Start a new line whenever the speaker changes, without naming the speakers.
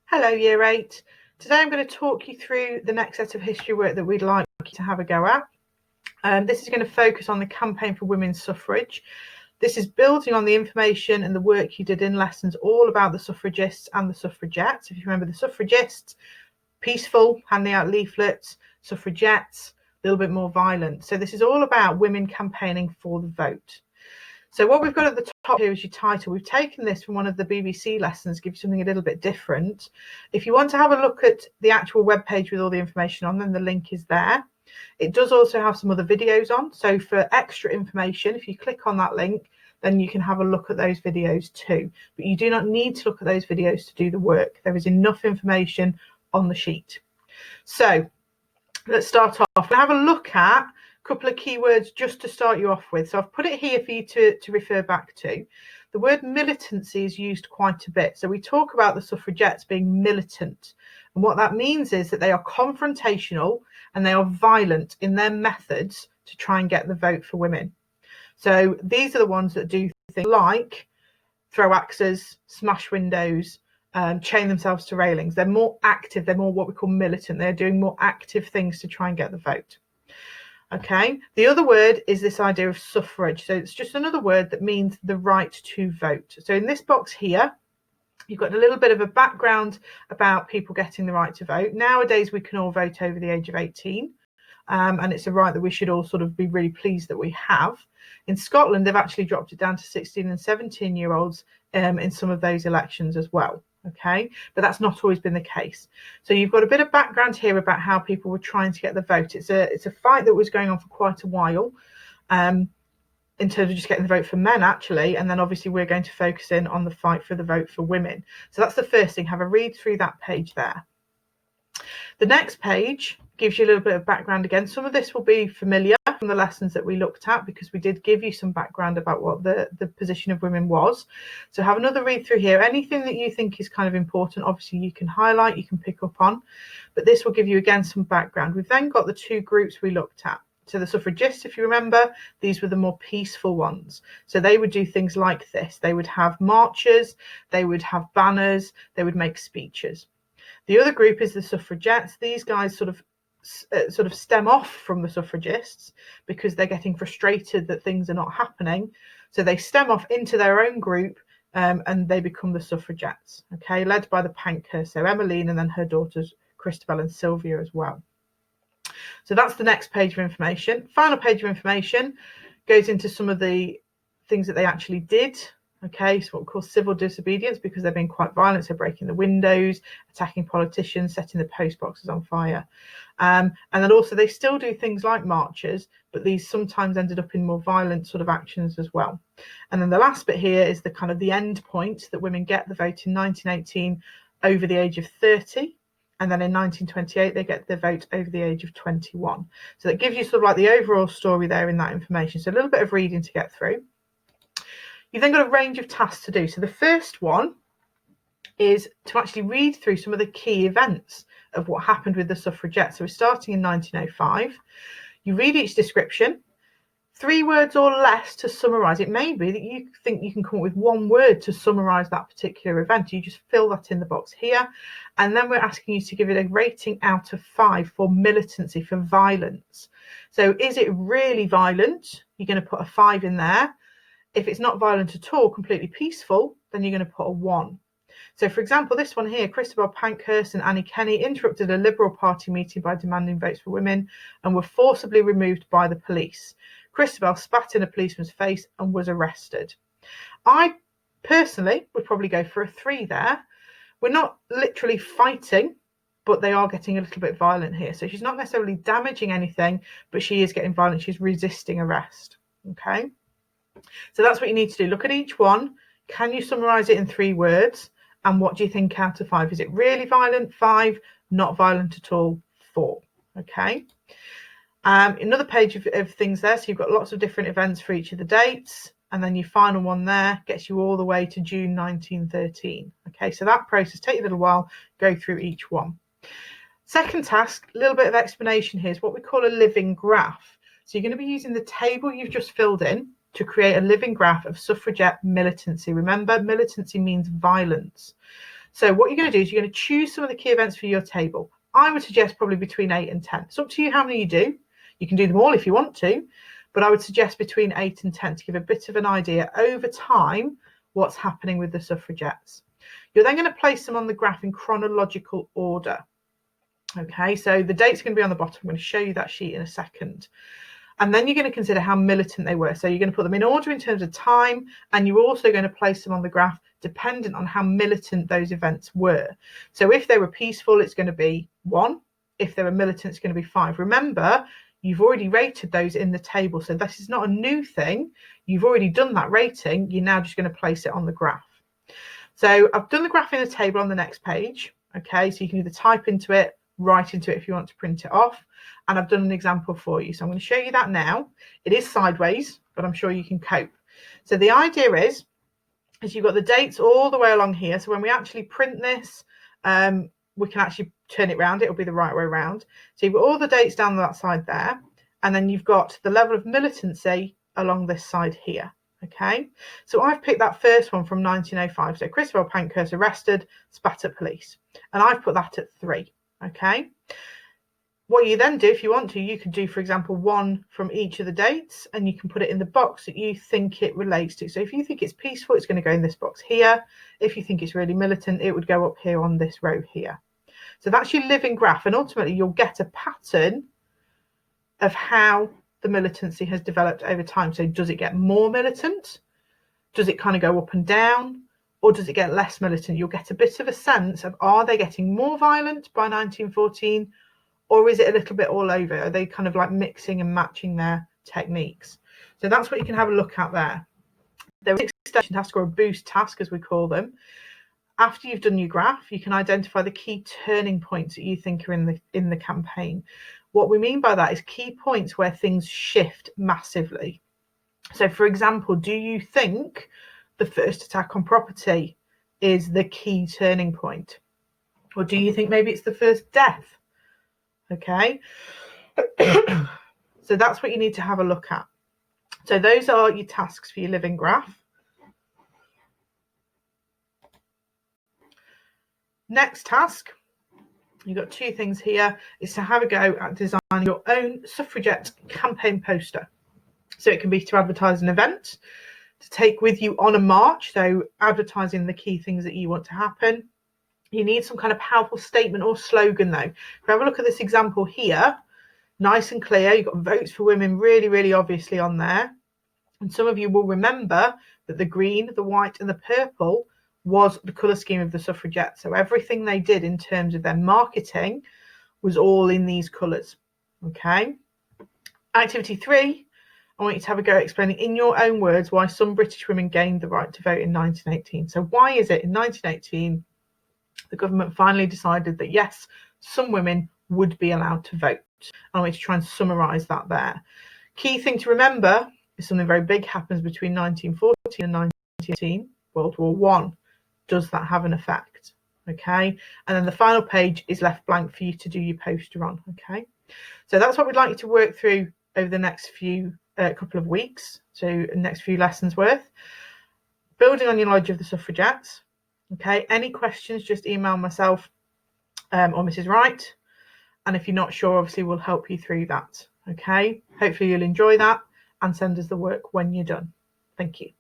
Hello, Year 8. Today I'm going to talk you through the next set of history work that we'd like you to have a go at. This is going to focus on the campaign for women's suffrage. This is building on the information and the work you did in lessons all about the suffragists and the suffragettes. If you remember, the suffragists, peaceful, handing out leaflets; suffragettes, a little bit more violent. So this is all about women campaigning for the vote. So what we've got at the top here is your title. We've taken this from one of the BBC lessons, give you something a little bit different. If you want to have a look at the actual webpage with all the information on, then the link is there. It does also have some other videos on. So for extra information, if you click on that link, then you can have a look at those videos too. But you do not need to look at those videos to do the work. There is enough information on the sheet. So let's start off. We'll have a look at couple of keywords just to start you off with. So I've put it here for you to refer back to. The word militancy is used quite a bit. So we talk about the suffragettes being militant. And what that means is that they are confrontational and they are violent in their methods to try and get the vote for women. So these are the ones that do things like throw axes, smash windows, chain themselves to railings. They're more active. They're more what we call militant. They're doing more active things to try and get the vote. Okay, the other word is this idea of suffrage. So it's just another word that means the right to vote. So in this box here, you've got a little bit of a background about people getting the right to vote. Nowadays, we can all vote over the age of 18. And it's a right that we should all sort of be really pleased that we have. In Scotland, they've actually dropped it down to 16 and 17-year-olds in some of those elections as well. Okay, but that's not always been the case. So you've got a bit of background here about how people were trying to get the vote. It's a fight that was going on for quite a while in terms of just getting the vote for men, actually. And then obviously we're going to focus in on the fight for the vote for women. So that's the first thing. Have a read through that page there. The next page gives you a little bit of background again. Some of this will be familiar from the lessons that we looked at because we did give you some background about what the position of women was. So have another read through here. Anything that you think is kind of important, obviously you can highlight, you can pick up on, but this will give you again some background. We've then got the two groups we looked at. So the suffragists, if you remember, these were the more peaceful ones. So they would do things like this. They would have marches, they would have banners, they would make speeches. The other group is the suffragettes. These guys sort of stem off from the suffragists because they're getting frustrated that things are not happening. So they stem off into their own group and they become the suffragettes, okay, led by the Pankhurst. So Emmeline and then her daughters, Christabel and Sylvia as well. So that's the next page of information. Final page of information goes into some of the things that they actually did. Okay, so what we call civil disobedience because they're being quite violent. So breaking the windows, attacking politicians, setting the post boxes on fire. And then also they still do things like marches, but these sometimes ended up in more violent sort of actions as well. And then the last bit here is the kind of the end point that women get the vote in 1918 over the age of 30. And then in 1928, they get the vote over the age of 21. So that gives you sort of like the overall story there in that information. So a little bit of reading to get through. You've then got a range of tasks to do. So the first one is to actually read through some of the key events of what happened with the suffragettes. So we're starting in 1905. You read each description, 3 words or less to summarise. It may be that you think you can come up with 1 word to summarise that particular event. You just fill that in the box here. And then we're asking you to give it a rating out of 5 for militancy, for violence. So is it really violent? You're going to put a 5 in there. If it's not violent at all, completely peaceful, then you're going to put a 1. So, for example, this one here, Christabel Pankhurst and Annie Kenney interrupted a Liberal Party meeting by demanding votes for women and were forcibly removed by the police. Christabel spat in a policeman's face and was arrested. I personally would probably go for a 3 there. We're not literally fighting, but they are getting a little bit violent here. So she's not necessarily damaging anything, but she is getting violent. She's resisting arrest. Okay. So that's what you need to do. Look at each one. Can you summarise it in 3 words? And what do you think out of 5? Is it really violent? 5. Not violent at all? 4. Okay. Another page of things there. So you've got lots of different events for each of the dates. And then your final one there gets you all the way to June 1913. Okay, so that process takes a little while. Go through each one. Second task, a little bit of explanation here is what we call a living graph. So you're going to be using the table you've just filled in to create a living graph of suffragette militancy. Remember, militancy means violence. So what you're going to do is you're going to choose some of the key events for your table. I would suggest probably between 8 and 10. It's up to you how many you do. You can do them all if you want to, but I would suggest between 8 and 10 to give a bit of an idea over time what's happening with the suffragettes. You're then going to place them on the graph in chronological order. Okay, so the date's going to be on the bottom. I'm going to show you that sheet in a second. And then you're going to consider how militant they were. So you're going to put them in order in terms of time, and you're also going to place them on the graph dependent on how militant those events were. So if they were peaceful, it's going to be 1. If they were militant, it's going to be 5. Remember, you've already rated those in the table. So this is not a new thing. You've already done that rating. You're now just going to place it on the graph. So I've done the graph in the table on the next page. Okay, so you can either type into it, write into it if you want to print it off. And I've done an example for you. So I'm going to show you that now. It is sideways, but I'm sure you can cope. So the idea is you've got the dates all the way along here. So when we actually print this, we can actually turn it round. It'll be the right way around. So you've got all the dates down that side there. And then you've got the level of militancy along this side here. Okay, so I've picked that first one from 1905. So Christopher Pankhurst arrested, spat at police. And I've put that at 3. Okay. What you then do, if you want to, you could do, for example, 1 from each of the dates, and you can put it in the box that you think it relates to. So if you think it's peaceful, it's going to go in this box here. If you think it's really militant, it would go up here on this row here. So that's your living graph, and ultimately you'll get a pattern of how the militancy has developed over time. So does it get more militant? Does it kind of go up and down? Or does it get less militant? You'll get a bit of a sense of, are they getting more violent by 1914? Or is it a little bit all over? Are they kind of like mixing and matching their techniques? So that's what you can have a look at there. There is an extension task or a boost task, as we call them. After you've done your graph, you can identify the key turning points that you think are in the campaign. What we mean by that is key points where things shift massively. So, for example, do you think the first attack on property is the key turning point? Or do you think maybe it's the first death? Okay, so that's what you need to have a look at. So those are your tasks for your living graph. Next task, you've got 2 things here, is to have a go at designing your own suffragette campaign poster. So it can be to advertise an event, to take with you on a march, so advertising the key things that you want to happen. You need some kind of powerful statement or slogan though. If we have a look at this example here, nice and clear, you've got votes for women really, really obviously on there. And some of you will remember that the green, the white and the purple was the colour scheme of the suffragettes. So everything they did in terms of their marketing was all in these colours. Okay. Activity 3, I want you to have a go explaining in your own words why some British women gained the right to vote in 1918. So why is it in 1918 the government finally decided that yes, some women would be allowed to vote? I want you to try and summarise that there. Key thing to remember is something very big happens between 1914 and 1918, World War One. Does that have an effect? Okay, and then the final page is left blank for you to do your poster on. Okay, so that's what we'd like you to work through over the next few couple of weeks, so next few lessons worth, building on your knowledge of the suffragettes. Okay, any questions, just email myself or Mrs. Wright, and if you're not sure, obviously we'll help you through that. Okay, hopefully you'll enjoy that and send us the work when you're done. Thank you.